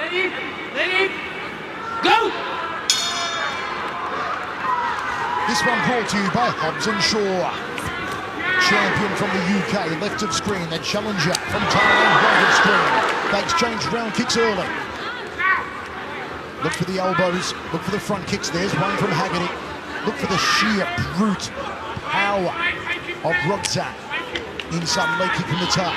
Ready, go! This one brought to you by Hobbs & Shaw. Champion from the UK, left of screen. The challenger from Thailand, right of screen. They exchange round kicks early. Look for the elbows, look for the front kicks. There's one from Haggerty. Look for the sheer brute power of rodtang. Inside leg kick from the top.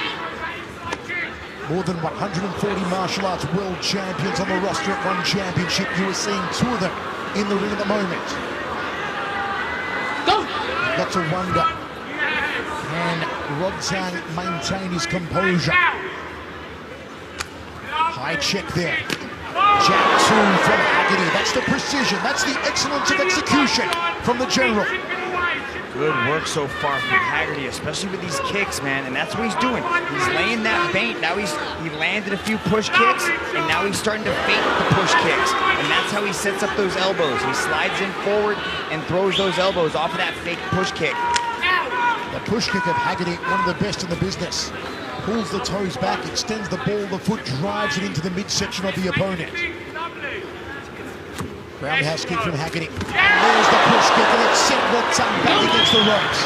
More than 140 martial arts world champions on the roster at one championship. You are seeing two of them in the ring at the moment. Go! You've got to wonder, can rodtang maintain his composure? High check there. Jab two from Haggerty. That's the precision. That's the excellence of execution from the general. Good work so far from Haggerty, especially with these kicks, man. And that's what he's doing. He's laying that bait. Now he landed a few push kicks, and now he's starting to fake the push kicks. And that's how he sets up those elbows. He slides in forward and throws those elbows off of that fake push kick. The push kick of Haggerty, one of the best in the business. Pulls the toes back, extends the ball, the foot drives it into the midsection of the opponent. Roundhouse kick from Haggerty. And there's the push kick, and it's sent rodtang back against the ropes.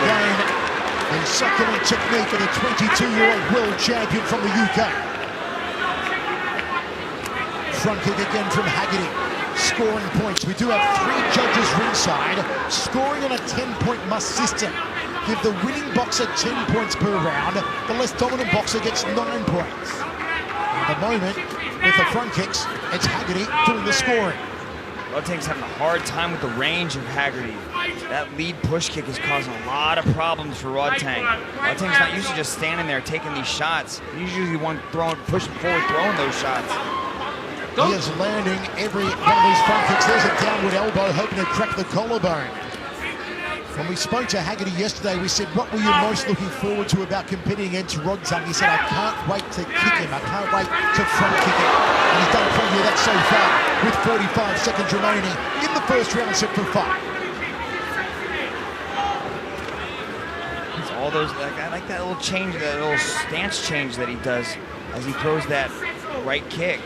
Again, the succulent technique of the 22-year-old world champion from the UK. Front kick again from Haggerty. Scoring points. We do have 3 judges ringside, scoring on a 10-point must system. Give the winning boxer 10 points per round. The less dominant boxer gets 9 points. At the moment, with the front kicks, it's Haggerty doing the scoring. Rodtang's having a hard time with the range of Haggerty. That lead push kick is causing a lot of problems for Rodtang. Rodtang's not used to just standing there taking these shots. He's usually one pushing forward, throwing those shots. He is landing every one of these front kicks. There's a downward elbow, hoping to crack the collarbone. When we spoke to Haggerty yesterday, we said, what were you most looking forward to about competing against rodtang? He said, I can't wait to kick him. I can't wait to front kick him. And he's done plenty of that so far, with 45 seconds remaining in the first round, set for 5. It's all those, I like that little change, that little stance change that he does as he throws that right kick.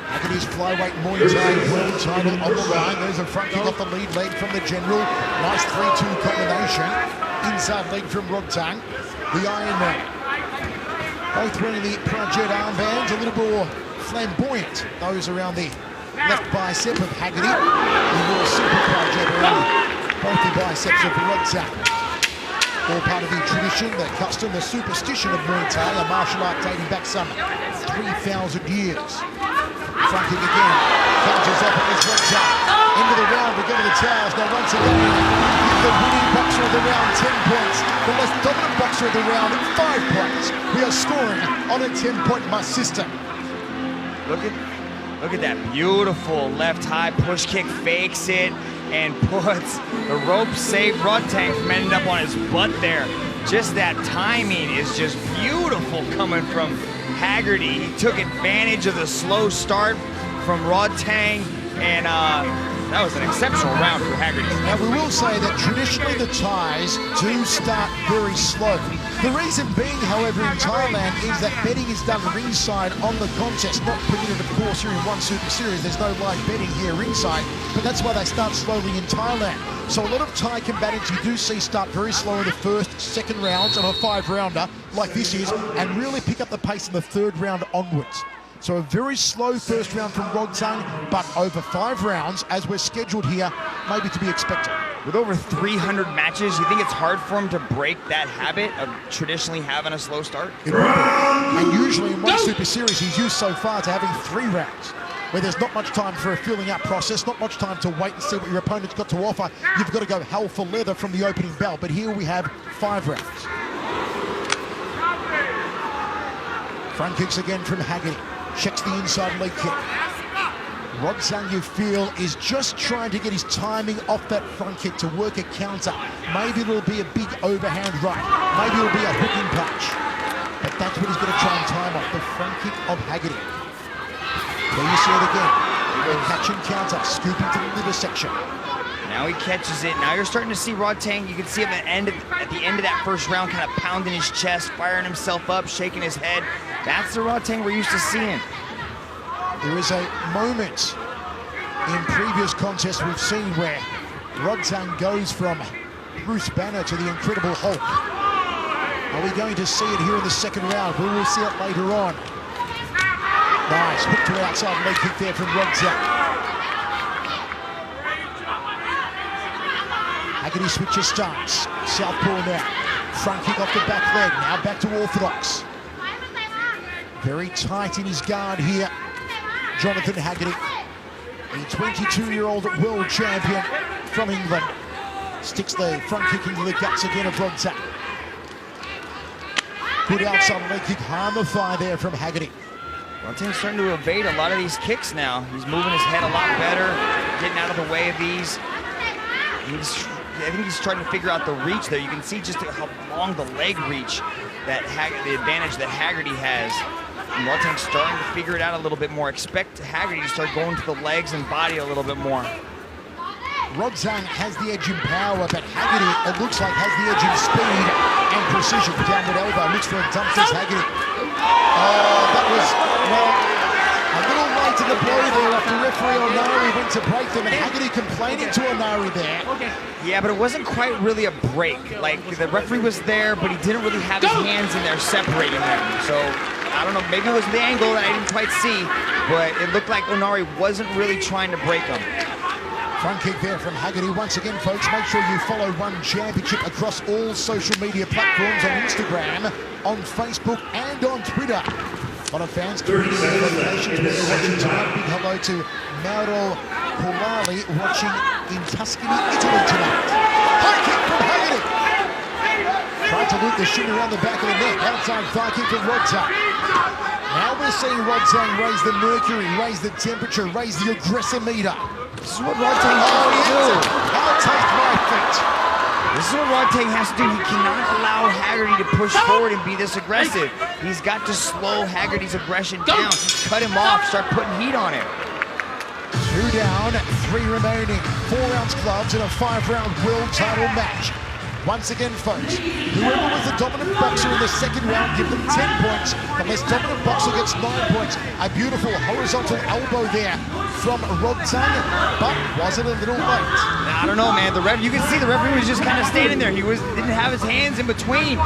Haggerty's flyweight Muay Thai world title on the line. There's a front kick off the lead leg from the general. Nice 3-2 combination. Inside leg from rodtang, the Iron Man. Both wearing the Project armbands, a little more flamboyant. Those around the left bicep of Haggerty. The more simple Project around both the biceps of rodtang. All part of the tradition, the custom, the superstition of Muay Thai, a martial art dating back some 3,000 years. Front kick again, counters up at this rodtang. End of the round, we go to the towers. Now once again, the winning boxer of the round, 10 points. The less dominant boxer of the round, 5 points. We are scoring on a 10-point must system. Look at that beautiful left high push kick, fakes it, and puts the rope, saved rodtang from ending up on his butt there. Just that timing is just beautiful coming from Haggerty. He took advantage of the slow start from rodtang, and that was an exceptional round for Haggerty. Now we will say that traditionally the Thais do start very slow. The reason being, however, in Thailand is that betting is done ringside on the contest, not permitted, of course, here in One Super Series. There's no live betting here ringside, but that's why they start slowly in Thailand. So a lot of Thai combatants you do see start very slow in the first, second rounds of a 5-rounder like this is, and really pick up the pace in the 3rd round onwards. So a very slow first round from rodtang, but over 5 rounds, as we're scheduled here, maybe to be expected. With over 300 matches, you think it's hard for him to break that habit of traditionally having a slow start? It will be. And usually in One Super Series, he's used so far to having 3 rounds, where there's not much time for a filling out process, not much time to wait and see what your opponent's got to offer. You've got to go hell for leather from the opening bell, but here we have 5 rounds. Front kicks again from Haggerty. Checks the inside leg kick. rodtang, you feel, is just trying to get his timing off that front kick to work a counter. Maybe it'll be a big overhand right. Maybe it'll be a hooking punch. But that's what he's going to try and time off, the front kick of Haggerty. There you see it again. A catch and counter, scooping to the liver section. Now he catches it. Now you're starting to see rodtang. You can see him at the end of that first round kind of pounding his chest, firing himself up, shaking his head, That's the rodtang we're used to seeing. There is a moment in previous contests we've seen where rodtang goes from Bruce Banner to the Incredible Hulk. Are we going to see it here in the second round? We will see it later on. Nice, hook to outside leg kick there from rodtang. Haggerty switches stance. Southpaw now. Front kick off the back leg. Now back to orthodox. Very tight in his guard here, Jonathan Haggerty. A 22-year-old world champion from England. Sticks the front kick into the guts again of rodtang. Good outside leg kick, harm the thigh there from Haggerty. rodtang's starting to evade a lot of these kicks now. He's moving his head a lot better, getting out of the way of these. I think he's trying to figure out the reach there. You can see just how long the leg reach, the advantage that Haggerty has. And rodtang's starting to figure it out a little bit more. Expect Haggerty to start going to the legs and body a little bit more. rodtang has the edge in power, but Haggerty, it looks like, has the edge in speed and precision. Downward elbow, looks for a dump, says Haggerty. Oh, that was, well, a little late in the blow there after referee Onari went to break them, and Haggerty complaining to Onari there. Yeah, but it wasn't quite really a break. Like, the referee was there, but he didn't really have his hands in there separating them. So, I don't know, maybe it was the angle that I didn't quite see, but it looked like Onari wasn't really trying to break him. Front kick there from Haggerty. Once again, folks, make sure you follow One Championship across all social media platforms, on Instagram, on Facebook, and on Twitter. A lot of fans tuning in congratulations when you're watching tonight. Big hello to Mauro Colali watching in Tuscany, Italy tonight. High kick from Haggerty. Tried to loop the shin around the back of the neck. Outside thigh kick from rodtang. Now we're seeing rodtang raise the mercury, raise the temperature, raise the aggressor meter. This is what rodtang has to do. I'll take my feet. This is what rodtang has to do. He cannot allow Haggerty to push forward and be this aggressive. He's got to slow Haggerty's aggression down, cut him off, start putting heat on him. 2 down, 3 remaining. 4-ounce gloves in a 5-round world title match. Once again, folks, whoever was the dominant boxer in the second round, give them 10 points. The less dominant boxer gets 9 points. A beautiful horizontal elbow there from rodtang, but was it a little late? I don't know, man. You can see the referee was just kind of standing there. He didn't have his hands in between.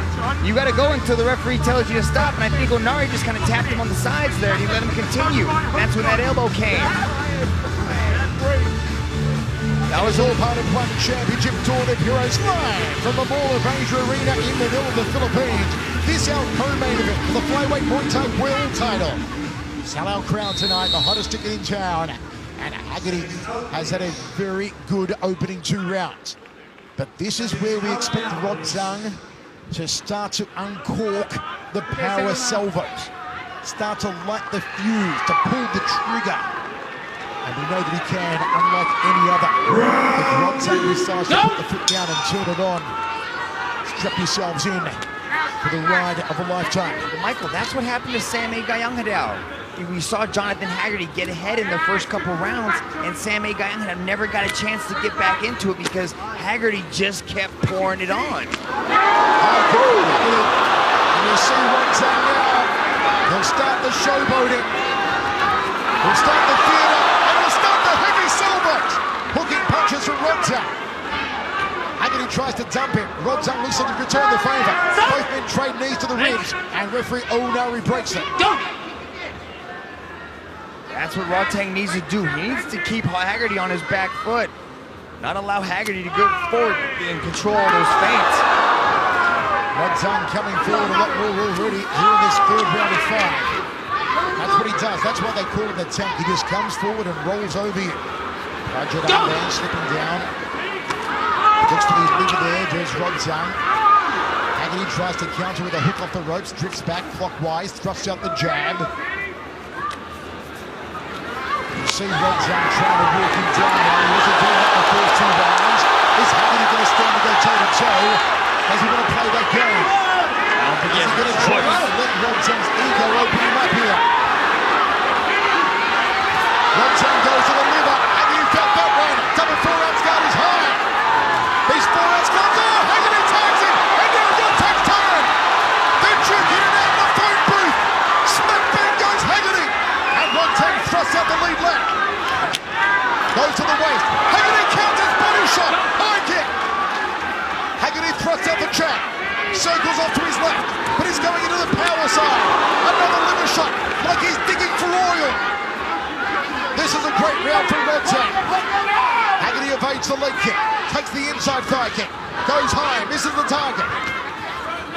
You got to go until the referee tells you to stop. And I think Onari just kind of tapped him on the sides there, and he let him continue. That's when that elbow came. That was all part of One Championship Tour de Heroes live from the Mall of Asia Arena in Manila, the Philippines. This our co-main event for the flyweight Muay Thai world title. Sellout crowd tonight, the hottest ticket in town. And Haggerty has had a very good opening 2 rounds. But this is where we expect rodtang to start to uncork the power salvos. Start to light the fuse, to pull the trigger. And we know that he can, unlike any other. If rodtang decides to put the foot down and turn it on, strap yourselves in for the ride of a lifetime. Well, Michael, that's what happened to Sam Gayanghadew. We saw Jonathan Haggerty get ahead in the first couple rounds, and Sam Gayanghadew never got a chance to get back into it because Haggerty just kept pouring it on. And you'll see rodtang now. He'll start the showboating. He'll start the theater. Hooking punches from rodtang. Haggerty tries to dump him. rodtang looks like to return the favor. Both men trade knees to the ribs, and referee Onari breaks it. That's what rodtang needs to do. He needs to keep Haggerty on his back foot. Not allow Haggerty to go forward and control those feints. rodtang coming forward a lot more already here in this 3rd round of 5. That's what he does. That's why they call him the tank. He just comes forward and rolls over you. Roger down there, slipping down. Looks to his liver there, there's rodtang. Haggerty tries to counter with a hook off the ropes, drifts back clockwise, thrusts out the jab. You see rodtang trying to walk him down now. He wasn't doing that in the first 2 rounds. Is Haggerty going to stand and go toe-to-toe? Does he want to play that game? Is he going to try to let rodtang's ego open him up here? rodtang goes to the liver. Got that one. Double 4-ounce guard is high. These 4-ounce guards are. Haggerty tags him. And now rodtang's turn. They're drinking it out in the phone booth. Goes to the waist. Haggerty counters, body shot. High kick. Haggerty thrusts out the jab. Circles off to his left, but he's going into the power side. Another liver shot, like he's digging for oil. This is a great round from rodtang. Haggerty evades the leg kick, takes the inside thigh kick, goes high, misses the target.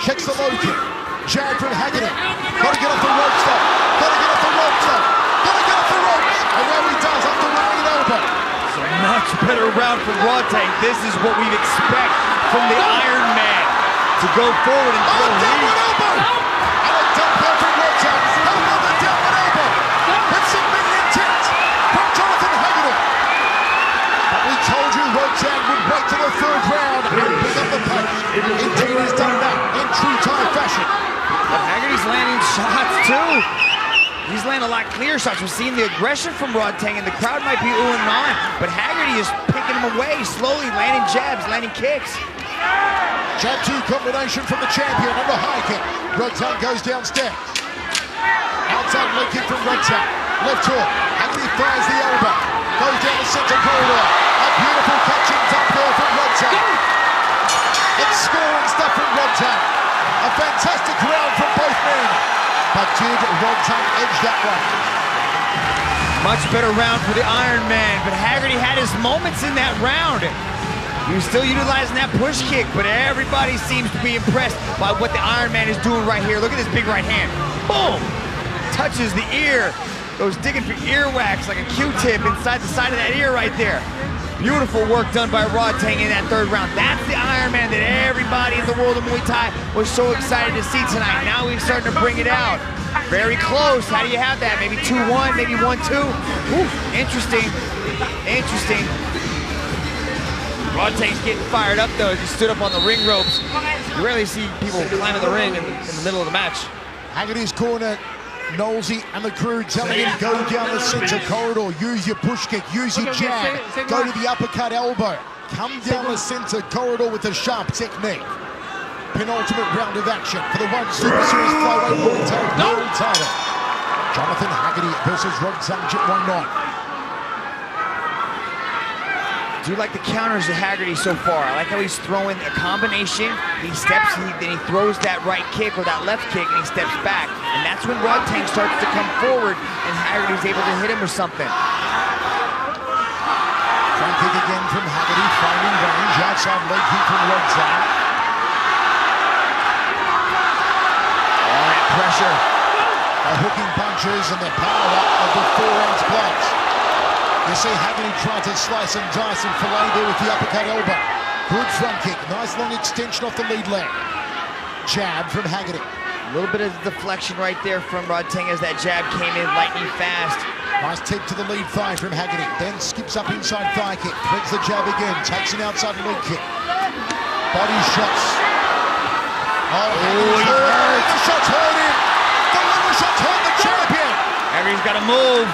Checks the low kick. Jab from Haggerty. Got to get off the ropes though. Got to get off the ropes though. Got to get off the ropes. And now he does after running an elbow. It's a much better round from rodtang. This is what we'd expect from the Iron Man. To go forward and throw downward elbow. And a dump there from rodtang. Another downward elbow. With some mini intent from Jonathan Haggerty. But we told you rodtang would wait till the third round and pick up the pace. Indeed, he's done that in true Thai fashion. But Haggerty's landing shots too. He's landing a lot clearer shots. We're seeing the aggression from rodtang, and the crowd might be oohing on, but Haggerty is picking him away slowly, landing jabs, landing kicks. Jab 2 combination from the champion on the high kick. rodtang goes downstairs. Outside leg kick from rodtang. Left hook. Haggerty fires the elbow. Goes down the center corridor. A beautiful catching up there from rodtang. It's scoring stuff from rodtang. A fantastic round from both men. But did rodtang edge that one? Much better round for the Iron Man, but Haggerty had his moments in that round. He was still utilizing that push kick, but everybody seems to be impressed by what the Iron Man is doing right here. Look at this big right hand. Boom! Touches the ear. Goes digging for earwax like a Q-tip inside the side of that ear right there. Beautiful work done by rodtang in that third round. That's the Iron Man that everybody in the world of Muay Thai was so excited to see tonight. Now he's starting to bring it out. Very close. How do you have that? Maybe 2-1, maybe 1-2. Ooh, interesting. Interesting. rodtang's getting fired up though as he stood up on the ring ropes. You rarely see people climbing the ring in the middle of the match. Haggerty's corner, Knowlesy and the crew telling him go down the center corridor, use your push kick, use your jab, go to the uppercut elbow, come down the center corridor with a sharp technique. Penultimate round of action for the One Super Series flyweight Muay Thai world title. Jonathan Haggerty versus rodtang Jitwangnon. Do you like the counters to Haggerty so far? I like how he's throwing a combination. He steps, then he throws that right kick or that left kick, and he steps back. And that's when rodtang starts to come forward, and Haggerty's able to hit him with something. Front kick again from Haggerty, finding range. Outside leg kick from rodtang. All that pressure. The hooking punches and the power up of the four-ounce gloves. You see Haggerty trying to slice and dice and fillet there with the uppercut elbow. Good front kick, nice long extension off the lead leg. Jab from Haggerty. A little bit of deflection right there from rodtang as that jab came in lightning fast. Nice tip to the lead thigh from Haggerty. Then skips up inside thigh kick. Threads the jab again. Takes an outside leg kick. Body shots. Oh, Haggerty's hurt. The shots hurt him. The liver shots hurt the champion. Haggerty's got to move.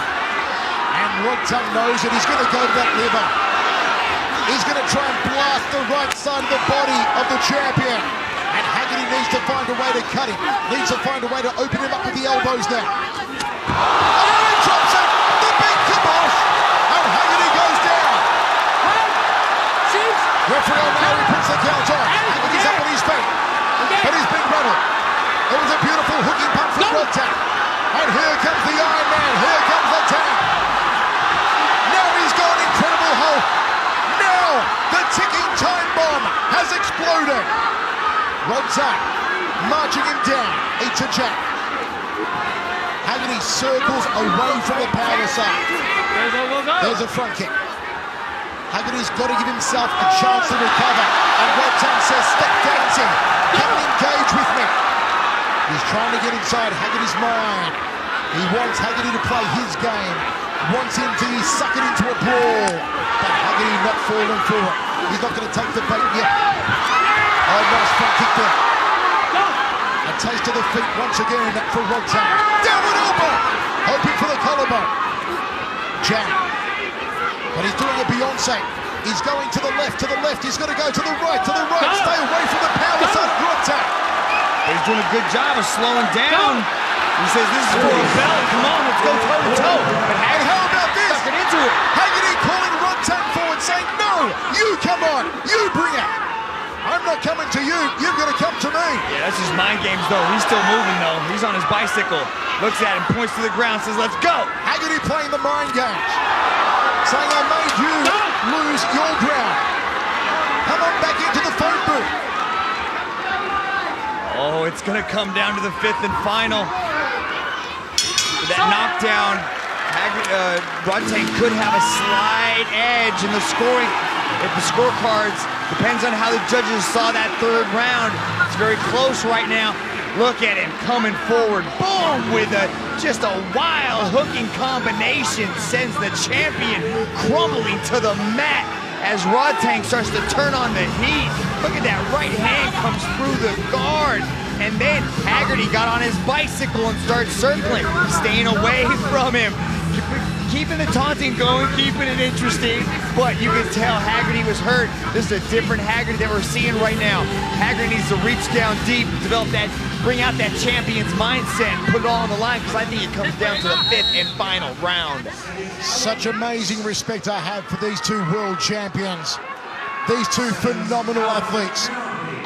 And rodtang knows that he's going to go to that liver. He's going to try and blast the right side of the body of the champion. And Haggerty needs to find a way to cut him. Needs to find a way to open him up with the elbows now. Oh, he drops it! The big kibosh! And Haggerty goes down. Referee O'Malley puts the count on. Haggerty's up on his feet. But he's been rattled. It was a beautiful hooking punch from rodtang. And here comes the Iron Man. Here comes the tag. Now he's gone incredible Hulk. Now the ticking time bomb has exploded. rodtang marching him down. Eats a jab. Haggerty circles away from the power side. There's a front kick. Haggerty's got to give himself a chance to recover. And rodtang says, step dancing. Come and engage with me. He's trying to get inside Haggerty's mind. He wants Haggerty to play his game. Wants him to suck it into a brawl. But Haggerty not falling for it. He's not going to take the bait yet. Oh, nice front kick there. A taste of the feet once again for rodtang. Downward elbow. Hoping for the collarbone. Jab. But he's doing a Beyonce. He's going to the left, He's got to go to the right, Stay away from the power side of rodtang. He's doing a good job of slowing down. He says this is for a belt. Come on, let's go toe to toe. But and how about this? Sucking into it. Haggerty calling you're going to come to me. Yeah, that's just mind games, though. He's still moving, though. He's on his bicycle. Looks at him, points to the ground, says, let's go. Haggerty playing the mind games. Saying, I made you lose your ground. Come on back into the phone booth. Oh, it's going to come down to the 5th and final. With that knockdown, Rodtang could have a slight edge in the scoring. If the scorecards, depends on how the judges saw that 3rd round. It's very close right now. Look at him coming forward. Boom! With just a wild hooking combination sends the champion crumbling to the mat as Rodtang starts to turn on the heat. Look at that right hand comes through the guard. And then Haggerty got on his bicycle and started circling, staying away from him. Keeping the taunting going, keeping it interesting, but you can tell Haggerty was hurt. This is a different Haggerty that we're seeing right now. Haggerty needs to reach down deep, develop that, bring out that champion's mindset, and put it all on the line, because I think it comes down to the 5th and final round. Such amazing respect I have for these two world champions. These two phenomenal athletes.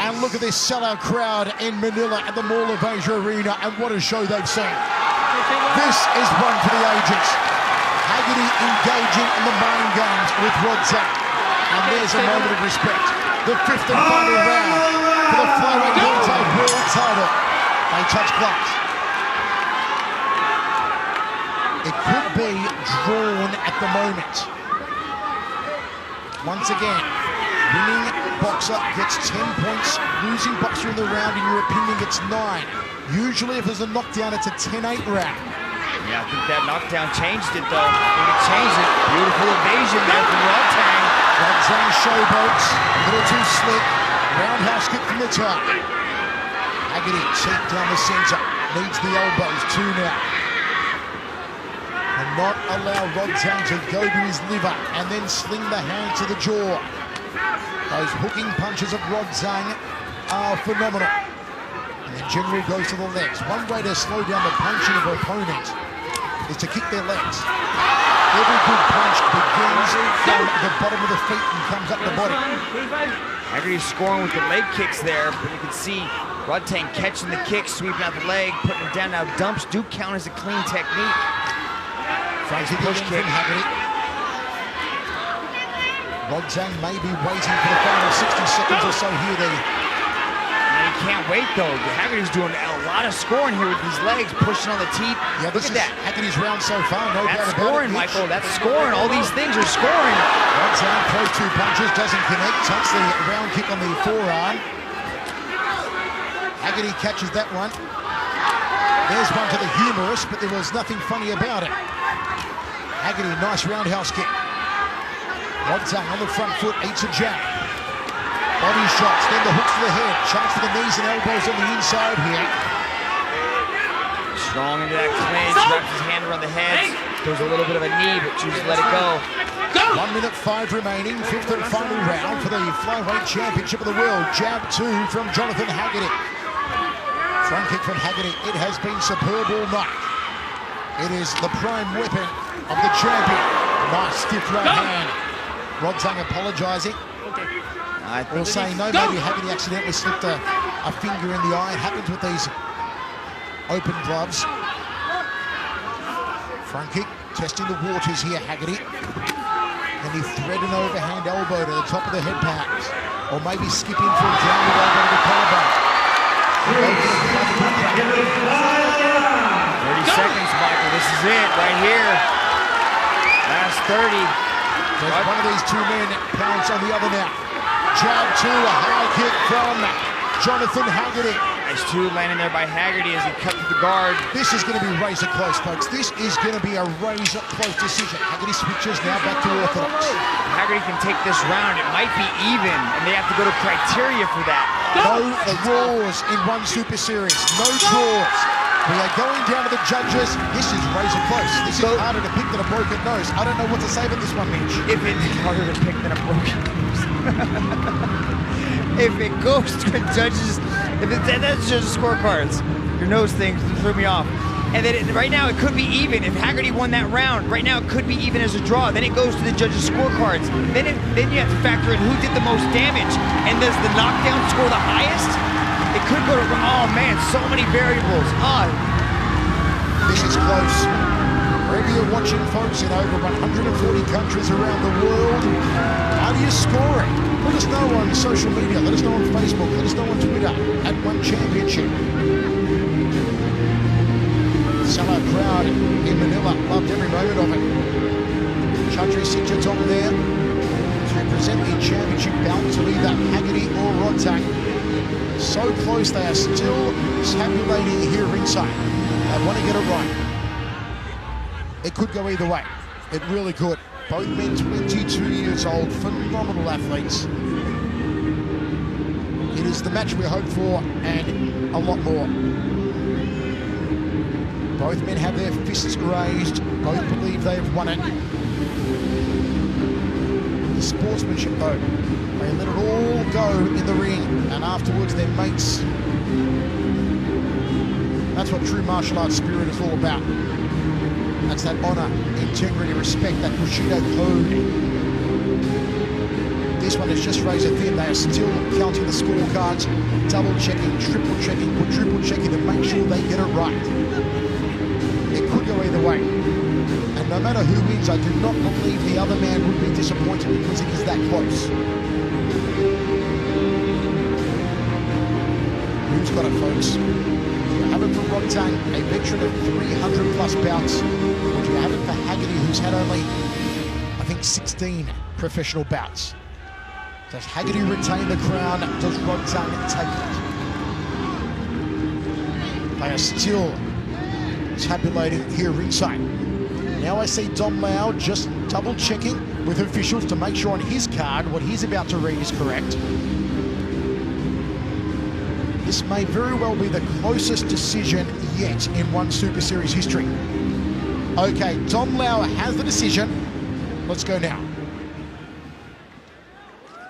And look at this sellout crowd in Manila at the Mall of Asia Arena, and what a show they've seen. This is one for the ages. Haggerty engaging in the mind games with rodtang. And there's a moment of respect. The 5th and final round for the flyweight welterweight world title. They touch gloves. It could be drawn at the moment. Once again, winning boxer gets 10 points. Losing boxer in the round, in your opinion, gets 9. Usually if there's a knockdown, it's a 10-8 round. Yeah, I think that knockdown changed it, though. I think it changed it. Beautiful evasion there from Rodtang. Rodtang showboats, a little too slick. Roundhouse kick from the top. Haggerty cheek down the center. Needs the elbows, 2 now. And not allow Rodtang to go to his liver and then sling the hand to the jaw. Those hooking punches of Rodtang are phenomenal. And the general goes to the legs. One way to slow down the punching of opponents is to kick their legs. Every good punch begins from the bottom of the feet and comes up the body. Haggerty's scoring with the leg kicks there, but you can see Rodtang catching the kick, sweeping out the leg, putting it down. Now dumps do count as a clean technique. Frankie push kick. Haggerty. Rodtang may be waiting for the final 60 seconds or so here. He can't wait, though. Haggerty's doing a lot of scoring here with these legs, pushing on the teeth. Yeah, look at that. Haggerty's round so far, no doubt about it. That's scoring, Michael. That's scoring. All these things are scoring. Rodtang throws 2 punches, doesn't connect, tucks the round kick on the forearm. Haggerty catches that one. There's one to the humerus, but there was nothing funny about it. Haggerty, nice roundhouse kick. Rodtang on the front foot, eats a jab. Body shots, then the hooks to the head. Chance for the knees and elbows on the inside here. Strong into that clinch, wraps his hand around the head. Throws a little bit of a knee, but chooses to let it go. 1 minute 5 remaining, 5th and final round for the flyweight championship of the world. Jab 2 from Jonathan Haggerty. Front kick from Haggerty. It has been superb all night. It is the prime weapon of the champion. Nice stiff right hand. Rodtang apologising. Or saying no, maybe Haggerty accidentally slipped a finger in the eye. It happens with these open gloves. Front kick, testing the waters here, Haggerty. And he thread an overhand elbow to the top of the head pads. Or maybe skip in for a downward elbow to the collarbone. 30 seconds, Michael. This is it right here. Last 30. There's one of these 2 men pounds on the other now. Jab 2, a high kick from Jonathan Haggerty. Nice 2 landing there by Haggerty as he cut through the guard. This is going to be razor close, folks. This is going to be a razor close decision. Haggerty switches now back to orthodox. Haggerty can take this round. It might be even, and they have to go to criteria for that. No draws in one super series. No draws. We are going down to the judges. This is razor close. This is harder to pick than a broken nose. I don't know what to say about this one, Mitch. If it's harder to pick than a broken nose. If it goes to judges, that's just scorecards. Your nose thing threw me off. and then right now it could be even. If Haggerty won that round, right now it could be even as a draw. Then it goes to the judges' scorecards. Then you have to factor in who did the most damage. And does the knockdown score the highest? It could go to, oh man, so many variables. This is close. Wherever you're watching, folks, in over 140 countries around the world, how do you score it? Let us know on social media, let us know on Facebook, let us know on Twitter at One Championship. Sellout crowd in Manila loved every moment of it. Chatri Sitchatong there to present the championship bout to either Haggerty or rodtang. So close, they are still tabulating here ringside. They want to get it right. It could go either way. It really could. Both men 22 years old, phenomenal athletes. It is the match we hope for and a lot more. Both men have their fists raised. Both believe they have won it. The sportsmanship, though, they let it all go in the ring, and afterwards they're mates. That's what true martial arts spirit is all about. That's that honor, integrity, respect, that Bushido code. This one is just razor thin. They are still counting the scorecards, double checking, triple checking, quadruple checking to make sure they get it right. It could go either way. And no matter who wins, I do not believe the other man would be disappointed because it is that close. Who's got it, folks? Do you have it for rodtang, a veteran of 300 plus bouts? Or do you have it for Haggerty, who's had only, I think, 16 professional bouts? Does Haggerty retain the crown? Does rodtang take it? They are still tabulating here ringside. Now I see Dom Lau just double checking with officials to make sure on his card what he's about to read is correct. This may very well be the closest decision yet in One Super Series history. Okay, Dom Lau has the decision. Let's go now.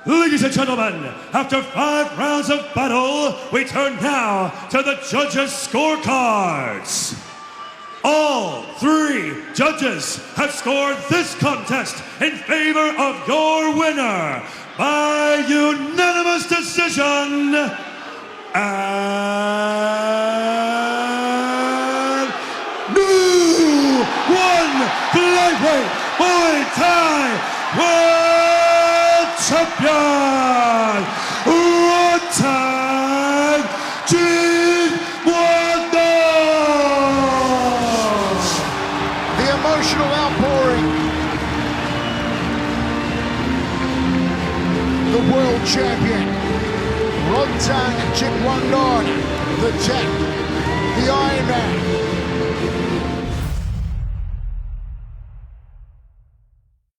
Ladies and gentlemen, after 5 rounds of battle, we turn now to the judges' scorecards. All 3 judges have scored this contest in favor of your winner by unanimous decision. And new flyweight Muay Thai world champion, rodtang The emotional outpouring. The world champion, rodtang Jitwandon, the Tech, the Iron Man.